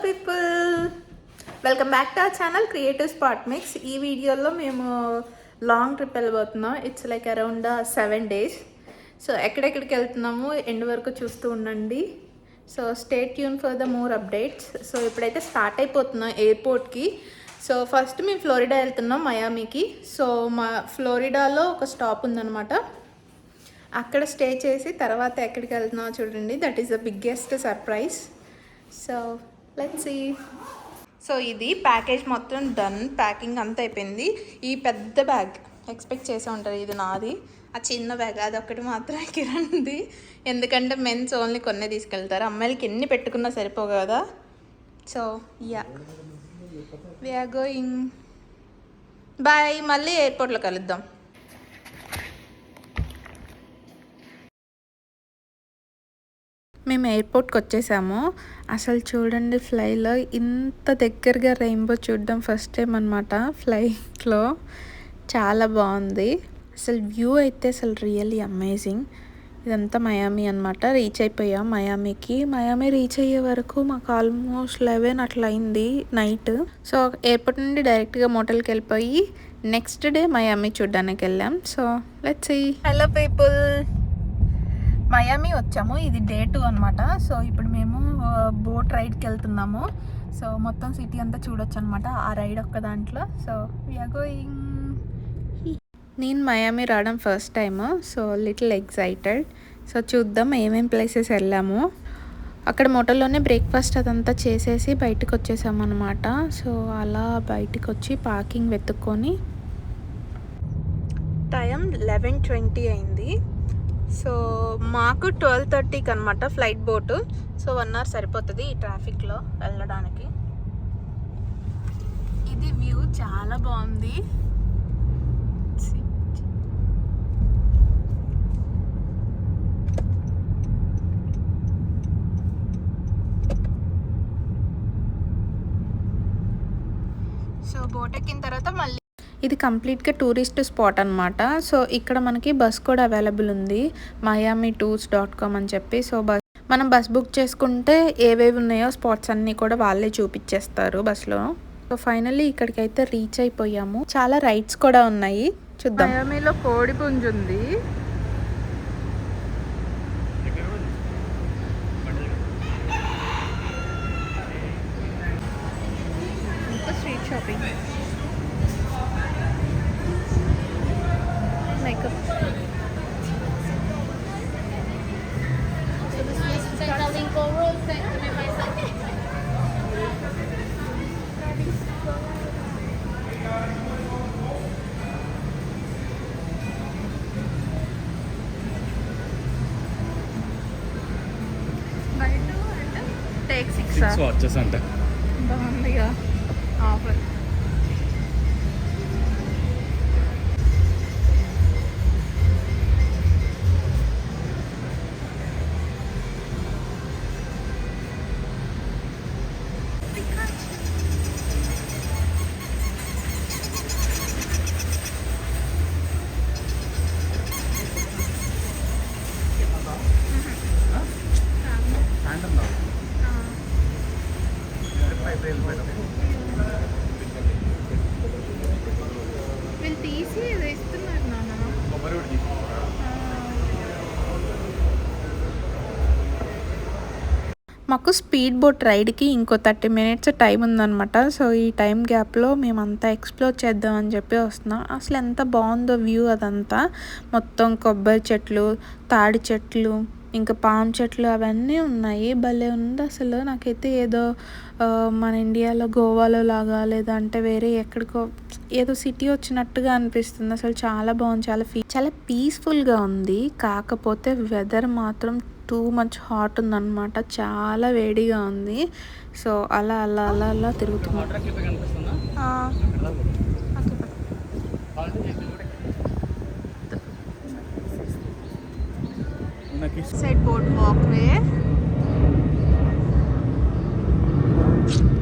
People, welcome back to our channel Creative Spot Mix. ఈ వీడియోలో మేము లాంగ్ ట్రిప్ వెళ్ళబోతున్నాం. It's like around 7 days. So ఎక్కడెక్కడికి వెళ్తున్నాము ఎండ్ వరకు చూస్తూ ఉండండి. So stay tune for the more updates. So ఇప్పుడైతే స్టార్ట్ అయిపోతున్నాం ఎయిర్పోర్ట్కి. సో ఫస్ట్ మేము ఫ్లోరిడా వెళ్తున్నాం, మయామీకి. సో మా ఫ్లోరిడాలో ఒక స్టాప్ ఉందన్నమాట. అక్కడ స్టే చేసి తర్వాత ఎక్కడికి వెళ్తున్నామో చూడండి. That is the biggest surprise. So let's see. So ఇది ప్యాకేజ్ మొత్తం డన్, ప్యాకింగ్ అంతా అయిపోయింది. ఈ పెద్ద బ్యాగ్ ఎక్స్పెక్ట్ చేసే ఉంటారు, ఇది నాది. ఆ చిన్న బ్యాగ్ అదొక్కటి మాత్రం కిరణ్ది, ఎందుకంటే మెన్స్ ఓన్లీ కొన్నే తీసుకెళ్తారు, అమ్మాయిలకి ఎన్ని పెట్టుకున్నా సరిపోవు కదా. So yeah we're going. Bye, మళ్ళీ ఎయిర్పోర్ట్లో కలుద్దాం. మేము ఎయిర్పోర్ట్కి వచ్చేసాము. అసలు చూడండి, ఫ్లైలో ఇంత దగ్గరగా రెయిన్బో చూడడం ఫస్ట్ టైం అనమాట. ఫ్లైట్లో చాలా బాగుంది అసలు. వ్యూ అయితే అసలు రియల్లీ అమేజింగ్. ఇదంతా మయామీ అనమాట. రీచ్ అయిపోయాం మయామీకి. మయామీ రీచ్ అయ్యే వరకు మాకు ఆల్మోస్ట్ 11 అట్లా అయింది నైట్. సో ఎయిర్పోర్ట్ నుండి డైరెక్ట్గా మోటల్కి వెళ్ళిపోయి నెక్స్ట్ డే మయామీ చూడడానికి వెళ్ళాం. So let's see. Hello people, Miami వచ్చాము. ఇది డే 2 అనమాట. సో ఇప్పుడు మేము బోట్ రైడ్కి వెళ్తున్నాము. సో మొత్తం సిటీ అంతా చూడొచ్చు అనమాట ఆ రైడ్ ఒక్క దాంట్లో. So we're going. నేను మయామీ రావడం first time, so little excited. So చూద్దాం ఏమేం ప్లేసెస్ వెళ్ళాము. అక్కడ మోటల్లోనే బ్రేక్ఫాస్ట్ అదంతా చేసేసి బయటకు వచ్చేసాము అనమాట. సో అలా బయటకు వచ్చి పార్కింగ్ వెతుక్కొని టైం 11:20 అయింది. సో మాకు 12:30కి అనమాట ఫ్లైట్ బోటు. సో 1 hour సరిపోతుంది ఈ ట్రాఫిక్లో వెళ్ళడానికి. ఇది వ్యూ చాలా బాగుంది. సో బోట్ ఎక్కిన తర్వాత మళ్ళీ ఇది కంప్లీట్గా టూరిస్ట్ స్పాట్ అనమాట. సో ఇక్కడ మనకి బస్ కూడా అవైలబుల్ ఉంది, miamitours.com అని చెప్పి. సో మనం బస్ బుక్ చేసుకుంటే ఏవేవి ఉన్నాయో స్పాట్స్ అన్నీ కూడా వాళ్ళే చూపించేస్తారు బస్లో. సో ఫైనల్లీ ఇక్కడికి అయితే రీచ్ అయిపోయాము. చాలా రైడ్స్ కూడా ఉన్నాయి, చూద్దాం. మయామీలో కోడి పుంజు ఉంది. Street shopping, makeup. So this is Lincoln Road. Buy 2 and take 6 watches anta బాగుందిగా ఆఫర్. వీళ్ళు తీసి ఏదో ఇస్తున్నారు నాన్న. మాకు స్పీడ్ బోట్ రైడ్కి ఇంకో 30 minutes టైం ఉందన్నమాట. సో ఈ టైం గ్యాప్లో మేమంతా ఎక్స్ప్లోర్ చేద్దామని చెప్పి వస్తున్నాం. అసలు ఎంత బాగుందో వ్యూ అదంతా. మొత్తం కొబ్బరి చెట్లు, తాడి చెట్లు, ఇంకా పామ్ చెట్లు అవన్నీ ఉన్నాయి. భలే ఉంది అసలు. నాకైతే ఏదో మన ఇండియాలో గోవాలో లాగా, లేదంటే వేరే ఎక్కడికో ఏదో సిటీ వచ్చినట్టుగా అనిపిస్తుంది. అసలు చాలా బాగుంది, చాలా పీస్ఫుల్గా ఉంది. కాకపోతే వెదర్ మాత్రం టూ మచ్ హాట్ ఉందన్నమాట, చాలా వేడిగా ఉంది. సో అలా అలా అలా అలా తిరుగుతున్నాం. సైడ్ బోట్ వాక్వే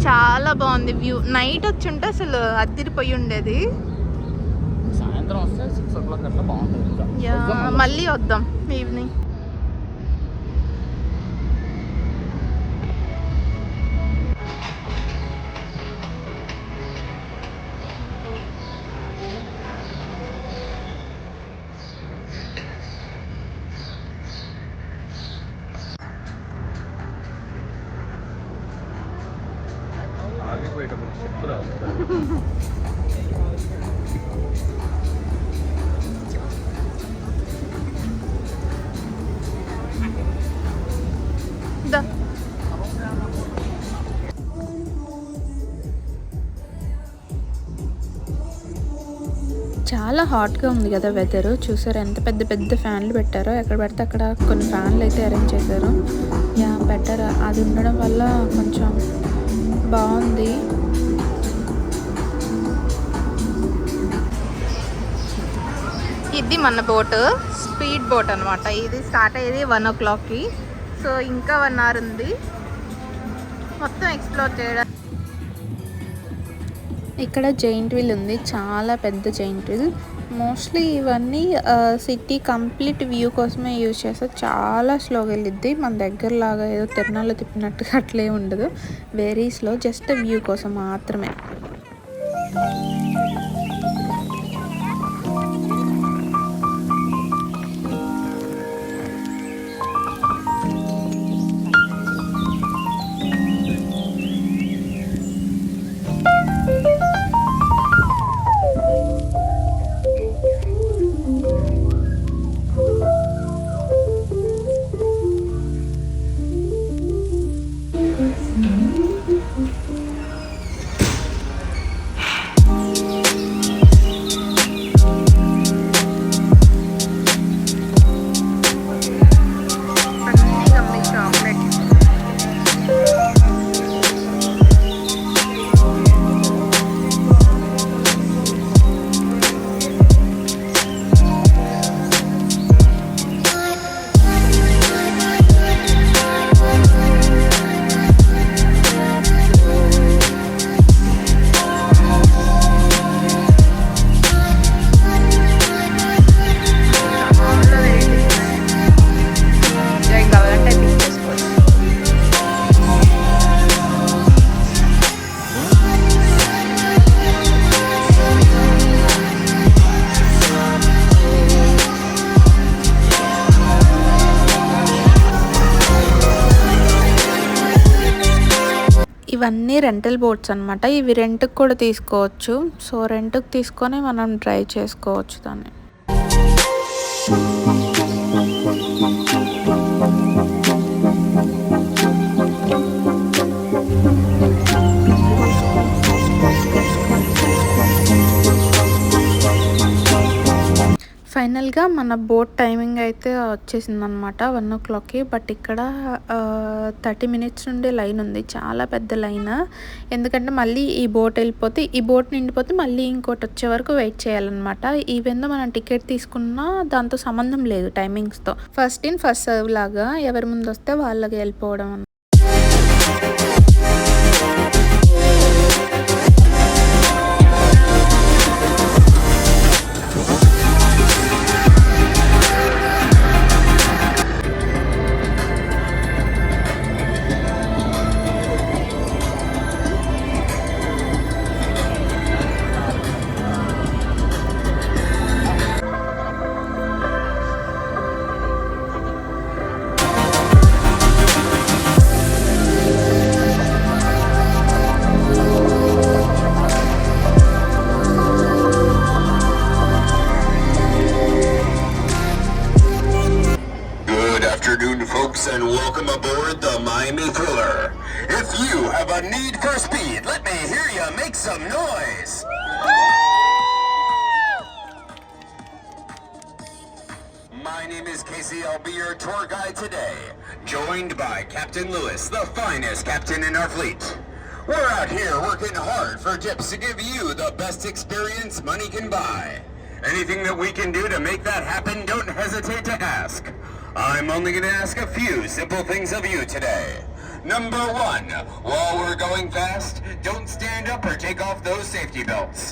చాలా బాగుంది వ్యూ. నైట్ వచ్చి ఉంటే అసలు అద్దిరిపోయి ఉండేది. సాయంత్రం వస్తే 6 o'clock అట్లా బాగుంటుంది. మళ్ళీ వద్దాం ఈవినింగ్. వెళ్ళిపోయేటప్పుడు చెప్పురా చాలా హాట్గా ఉంది కదా వెదర్. చూసారు ఎంత పెద్ద పెద్ద ఫ్యాన్లు పెట్టారో, ఎక్కడ పెడితే అక్కడ కొన్ని ఫ్యాన్లు అయితే అరేంజ్ చేశారు. యా బెటర్, అది ఉండడం వల్ల కొంచెం బాగుంది. ఇది మన బోట్, స్పీడ్ బోట్ అనమాట. ఇది స్టార్ట్ అయ్యేది 1 o'clockకి. సో ఇంకా 1 hour ఉంది మొత్తం ఎక్స్ప్లోర్ చేయడం. ఇక్కడ జైంట్ వీల్ ఉంది, చాలా పెద్ద జైంట్ వీల్. మోస్ట్లీ ఇవన్నీ సిటీ కంప్లీట్ వ్యూ కోసమే యూజ్ చేస్తారు. చాలా స్లోగా వెళ్ళిద్ది, మన దగ్గర లాగా ఏదో తిరునాళ్ళు తిప్పినట్టుగా అట్లే ఉండదు. వెరీ స్లో, జస్ట్ వ్యూ కోసం మాత్రమే. ఇవన్నీ రెంటల్ బోట్స్ అనమాట. ఇవి రెంట్కి కూడా తీసుకోవచ్చు. సో రెంట్కి తీసుకొని మనం డ్రైవ్ చేసుకోవచ్చు దాన్ని. ఫైనల్గా మన బోట్ టైమింగ్ అయితే వచ్చేసింది అనమాట 1 o'clockకి. బట్ ఇక్కడ 30 minutes నుండి లైన్ ఉంది, చాలా పెద్ద లైన్. ఎందుకంటే మళ్ళీ ఈ బోట్ వెళ్ళిపోతే, ఈ బోట్ నిండిపోతే మళ్ళీ ఇంకోటి వచ్చే వరకు వెయిట్ చేయాలన్నమాట. ఈవెన్ మనం టికెట్ తీసుకున్నా దాంతో సంబంధం లేదు టైమింగ్స్తో. ఫస్ట్ ఇన్ ఫస్ట్ సర్వ్ లాగా, ఎవరి ముందు వస్తే వాళ్ళకి వెళ్ళిపోవడం. Folks, and welcome aboard the Miami Thriller. If you have a need for speed, let me hear you make some noise. My name is Casey. I'll be your tour guide today, joined by Captain Lewis, the finest captain in our fleet. We're out here working hard for Jips to give you the best experience money can buy. Anything that we can do to make that happen, don't hesitate to ask. I'm only going to ask a few simple things of you today. Number 1, while we're going fast, don't stand up or take off those safety belts.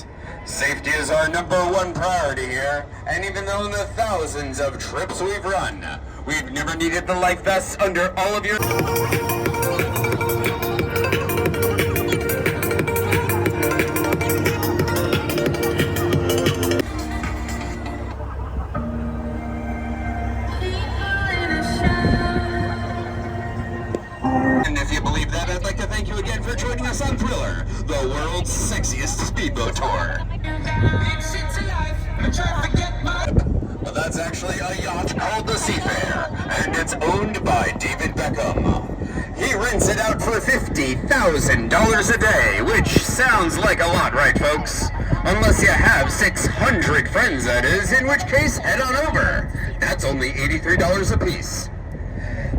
Safety is our number 1 priority here, and even though in the thousands of trips we've run, we've never needed the life vests under all of your... And if you believe that, I'd like to thank you again for joining us on Thriller, the world's sexiest speedboat tour. Well, that's actually a yacht called the Seafair, and it's owned by David Beckham. He rents it out for $50,000 a day, which sounds like a lot, right, folks? Unless you have 600 friends, that is, in which case, head on over. That's only $83 a piece.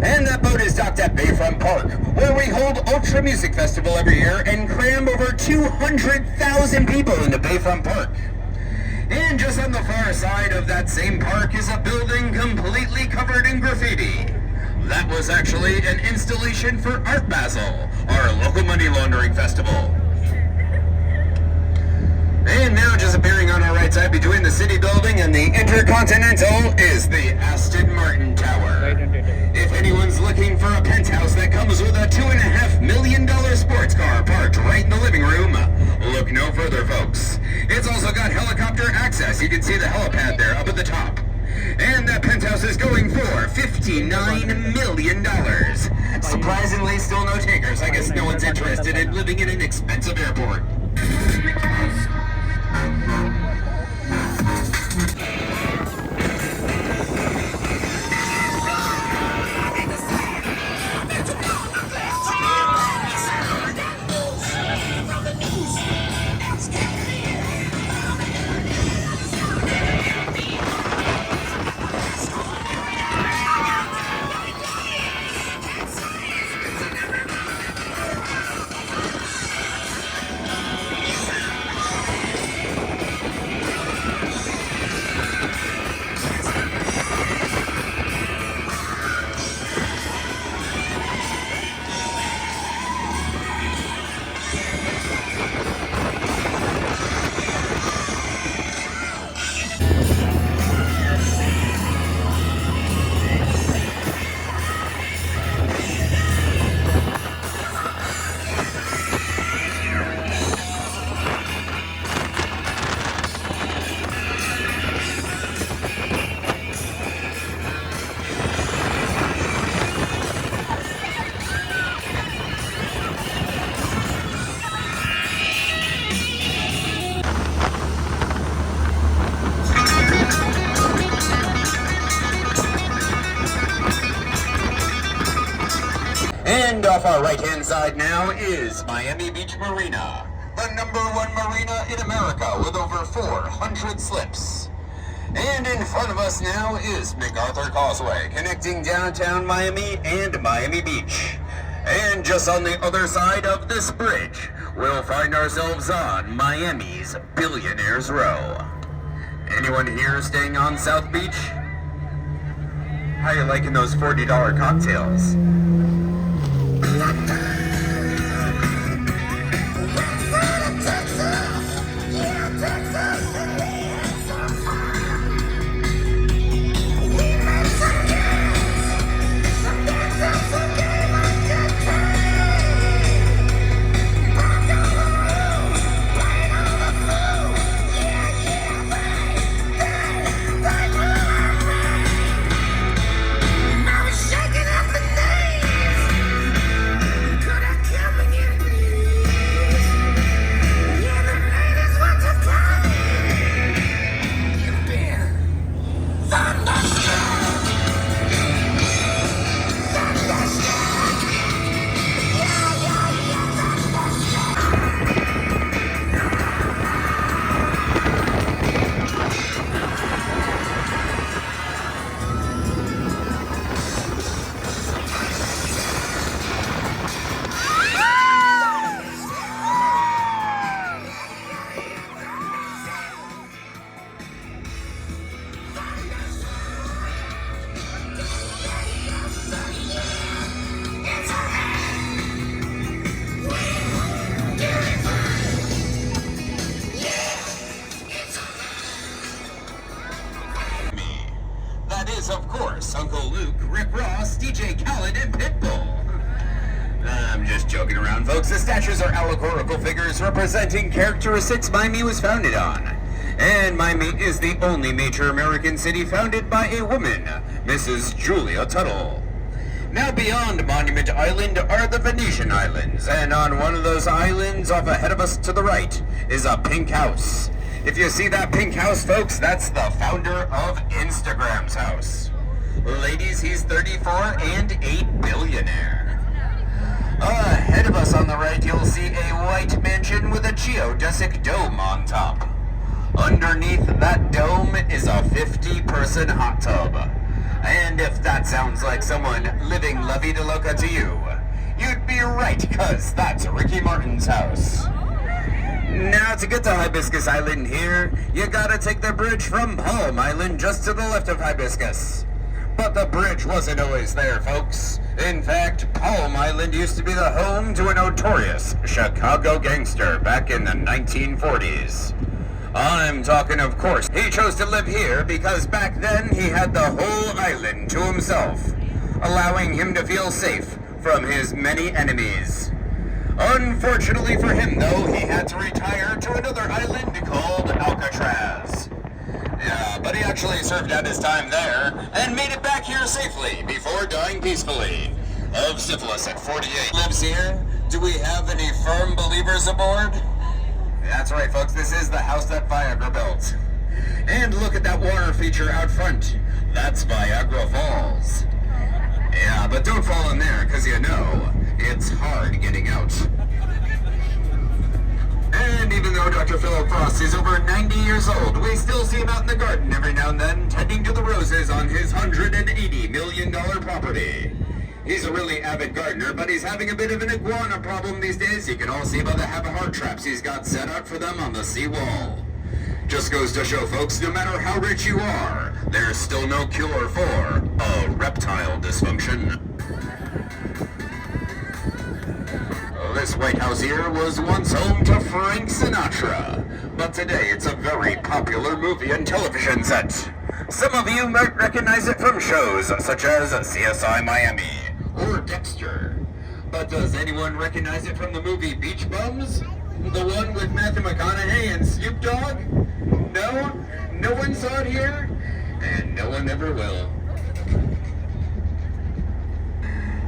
And that boat is docked at Bayfront Park, where we hold Ultra Music Festival every year and cram over 200,000 people into Bayfront Park. And just on the far side of that same park is a building completely covered in graffiti. That was actually an installation for Art Basel, our local money laundering festival. And now just appearing on our right side between the city building and the Intercontinental is the Aston Martin Tower. If anyone's looking for a penthouse that comes with a $2.5 million sports car parked right in the living room, look no further, folks. It's also got helicopter access. You can see the helipad there up at the top. And that penthouse is going for $59 million. Surprisingly, still no takers. I guess no one's interested in living in an expensive airport. And off our right-hand side now is Miami Beach Marina, the #1 marina in America with over 400 slips. And in front of us now is MacArthur Causeway, connecting downtown Miami and Miami Beach. And just on the other side of this bridge, we'll find ourselves on Miami's Billionaires Row. Anyone here staying on South Beach? How you liking those $40 cocktails? Of course, Uncle Luke, Rick Ross, DJ Khaled, and Pitbull. I'm just joking around, folks. The statues are allegorical figures representing characteristics Miami was founded on. And Miami is the only major American city founded by a woman, Mrs. Julia Tuttle. Now beyond Monument Island are the Venetian Islands, and on one of those islands off ahead of us to the right is a pink house. If you see that pink house, folks, that's the founder of Instagram's house. Ladies, he's 34 and a billionaire. Ahead of us on the right, you'll see a white mansion with a geodesic dome on top. Underneath that dome is a 50-person hot tub. And if that sounds like someone living La Vida Loca to you, you'd be right, cause that's Ricky Martin's house. Now to get to Hibiscus Island here, you gotta take the bridge from Palm Island just to the left of Hibiscus. But the bridge wasn't always there, folks. In fact, Palm Island used to be the home to a notorious Chicago gangster back in the 1940s. I'm talking, of course. He chose to live here because back then he had the whole island to himself, allowing him to feel safe from his many enemies. Unfortunately for him, though, he had to retire to another island called Alcatraz. Yeah, but he actually served out his time there and made it back here safely before dying peacefully of syphilis at 48. Lives here? Do we have any firm believers aboard? That's right, folks. This is the house that Viagra built. And look at that water feature out front. That's Viagra Falls. Yeah, but don't fall in there, because you know, it's hard getting out. And even though Dr. Philip Frost is over 90 years old, we still see him out in the garden every now and then, tending to the roses on his $180 million property. He's a really avid gardener, but he's having a bit of an iguana problem these days. You can all see by the heart traps he's got set out for them on the seawall. Just goes to show, folks, no matter how rich you are, there's still no cure for a reptile dysfunction. This White House here was once home to Frank Sinatra, but today it's a very popular movie and television set. Some of you might recognize it from shows such as CSI Miami or Dexter. But does anyone recognize it from the movie Beach Bums? The one with Matthew McConaughey and Snoop Dogg? No? No one saw it here? And no one ever will.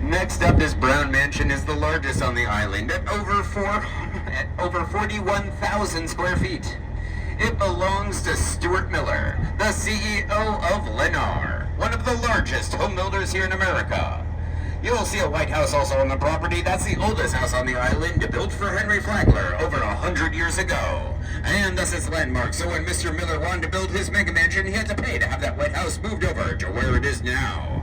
Next up, this brown mansion is the largest on the island at over 41,000 square feet. It belongs to Stuart Miller, the CEO of Lennar, one of the largest home builders here in America. You'll see a White House also on the property. That's the oldest house on the island, built for Henry Flagler over 100 years ago. And thus its landmark, so when Mr. Miller wanted to build his mega mansion, he had to pay to have that White House moved over to where it is now.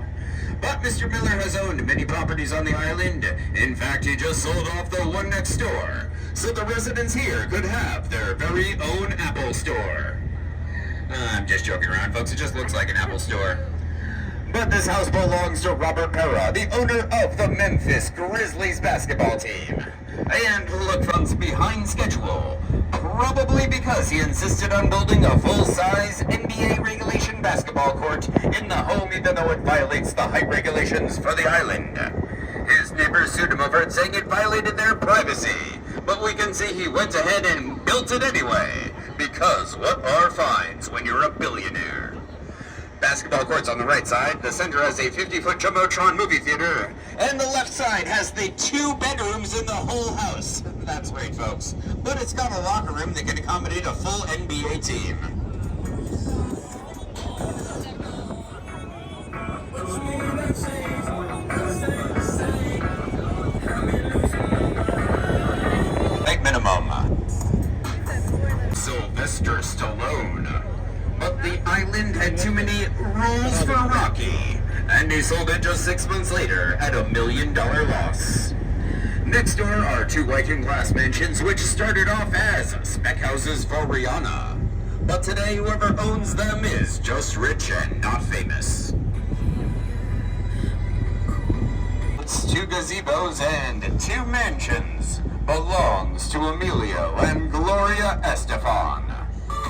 But Mr. Miller has owned many properties on the island. In fact, he just sold off the one next door, so the residents here could have their very own Apple store. I'm just joking around, folks. It just looks like an Apple store. But this house belongs to Robert Pera, the owner of the Memphis Grizzlies basketball team. And look, folks, behind schedule. Probably because he insisted on building a full-size NBA regulation basketball court in the home, even though it violates the height regulations for the island. His neighbors sued him over it, saying it violated their privacy. But we can see he went ahead and built it anyway. Because what are fines when you're a billionaire? Basketball court's on the right side. The center has a 50-foot Jumbotron movie theater. And the left side has the 2 bedrooms in the whole house. That's right, folks. But it's got a locker room that can accommodate a full NBA team. Big minimum. Sylvester Stallone. But the island had too many rules for Rocky, and he sold it just 6 months later at $1 million loss. Next door are 2 working class mansions which started off as spec houses for Rihanna. But today whoever owns them is just rich and not famous. It's 2 gazebos and 2 mansions belongs to Emilio and Gloria Estefan.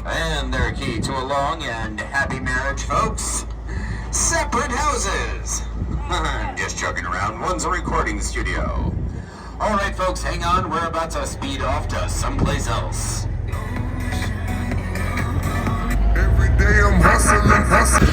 And their key to a long and happy marriage, folks? Separate houses! I'm just joking around. One's a recording studio. Alright, folks, hang on. We're about to speed off to someplace else. Every day I'm hustling.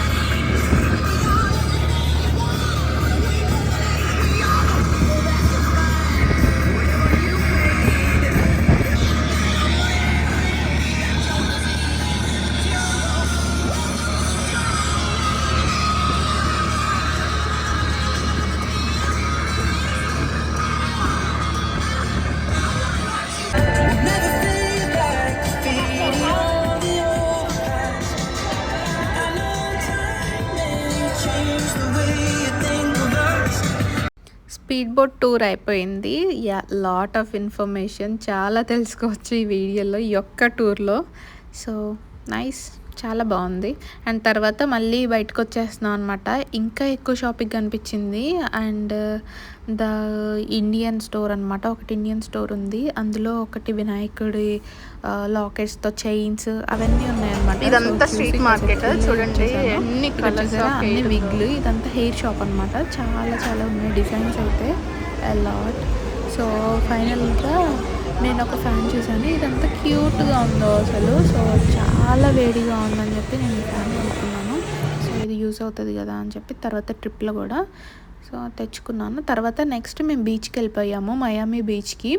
Speed boat tour అయిపోయింది. Lot of information చాలా తెలుసుకోవచ్చు ఈ వీడియోలో, ఈ ఒక్క టూర్లో. So nice, చాలా బాగుంది. అండ్ తర్వాత మళ్ళీ బయటకు వచ్చేస్తున్నాం అనమాట. ఇంకా ఎక్కువ షాపింగ్ అనిపించింది. అండ్ ద ఇండియన్ స్టోర్ అనమాట, ఒకటి ఇండియన్ స్టోర్ ఉంది. అందులో ఒకటి వినాయకుడి లాకెట్స్తో చైన్స్ అవన్నీ ఉన్నాయన్నమాట. ఇదంతా స్ట్రీట్ మార్కెట్ చూడండి, ఎన్ని కలర్స్ అన్ని విగ్లు. ఇదంతా హెయిర్ షాప్ అనమాట. చాలా చాలా ఉన్నాయి డిజైన్స్ అయితే లాట్. సో ఫైనల్గా నేను ఒక ఫ్యాన్ చూసాను, ఇదంతా క్యూట్గా ఉందో అసలు. సో చాలా వేడిగా ఉందని చెప్పి నేను ఈ ఫ్యాన్ కొనుక్కున్నాను. సో ఇది యూస్ అవుతుంది కదా అని చెప్పి తర్వాత ట్రిప్లో కూడా సో తెచ్చుకున్నాను. తర్వాత నెక్స్ట్ మేము బీచ్కి వెళ్ళిపోయాము, మయామి బీచ్కి.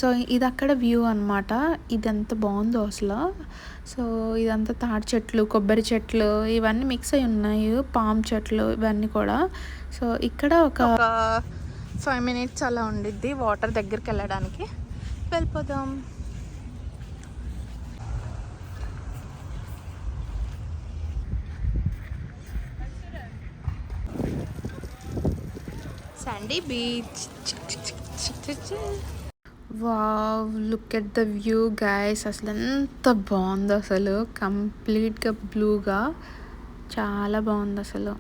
సో ఇది అక్కడ వ్యూ అనమాట. ఇది ఎంత బాగుందో అసలు. సో ఇదంతా తాడి చెట్లు, కొబ్బరి చెట్లు ఇవన్నీ మిక్స్ అయి ఉన్నాయి, పామ్ చెట్లు ఇవన్నీ కూడా. సో ఇక్కడ ఒక 5 minutes అలా ఉండిద్ది వాటర్ దగ్గరికి వెళ్ళడానికి. వెళ్ళిపోదాం. Sandy beach. Wow, look at the view guys. అసలు ఎంత బాగుందో అసలు, కంప్లీట్గా బ్లూగా చాలా బాగుంది అసలు.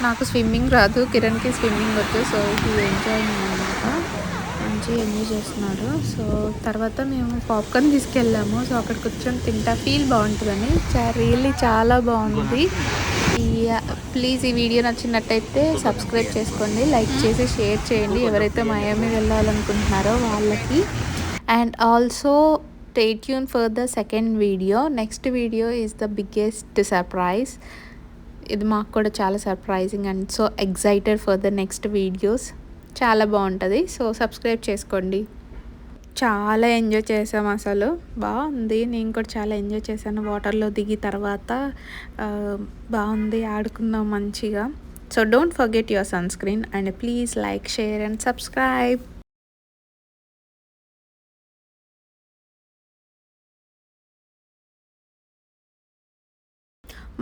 నాకు స్విమ్మింగ్ రాదు, కిరణ్కి స్విమ్మింగ్ వచ్చు. సో ఇది ఎంజాయింగ్ అనమాట, మంచిగా ఎంజాయ్ చేస్తున్నాడు. సో తర్వాత మేము పాప్కార్న్ తీసుకెళ్ళాము. సో అక్కడ కూర్చొని తింటా ఫీల్ బాగుంటుందని. రియల్లీ చాలా బాగుంది. ప్లీజ్ ఈ వీడియో నచ్చినట్టయితే సబ్స్క్రైబ్ చేసుకోండి, లైక్ చేసి షేర్ చేయండి ఎవరైతే మయామి వెళ్ళాలనుకుంటున్నారో వాళ్ళకి. And also stay tune for the second video. Next video is the biggest surprise. ఇది మాకు కూడా చాలా surprising and so excited for the next videos. చాలా బాగుంటుంది. సో సబ్స్క్రైబ్ చేసుకోండి. చాలా ఎంజాయ్ చేసాం అసలు, బాగుంది. నేను కూడా చాలా ఎంజాయ్ చేశాను వాటర్లో దిగి తర్వాత. బాగుంది, ఆడుకున్నాం మంచిగా. So don't forget your son screen and please like, share and subscribe.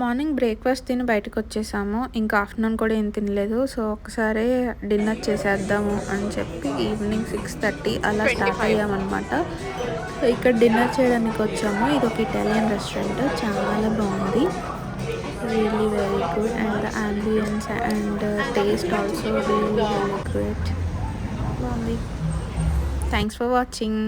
Morning breakfast తిని బయటకు వచ్చేసాము. ఇంకా ఆఫ్టర్నూన్ కూడా ఏం తినలేదు. సో ఒకసారి డిన్నర్ చేసేద్దాము అని చెప్పి ఈవినింగ్ 6:30 అలా స్టార్ట్ అయ్యామన్నమాట. సో ఇక్కడ డిన్నర్ చేయడానికి వచ్చాము. ఇది ఒక ఇటాలియన్ రెస్టారెంట్, చాలా బాగుంది, really very good, and the ambience and taste also really very good, బాగుంది. Thanks for watching.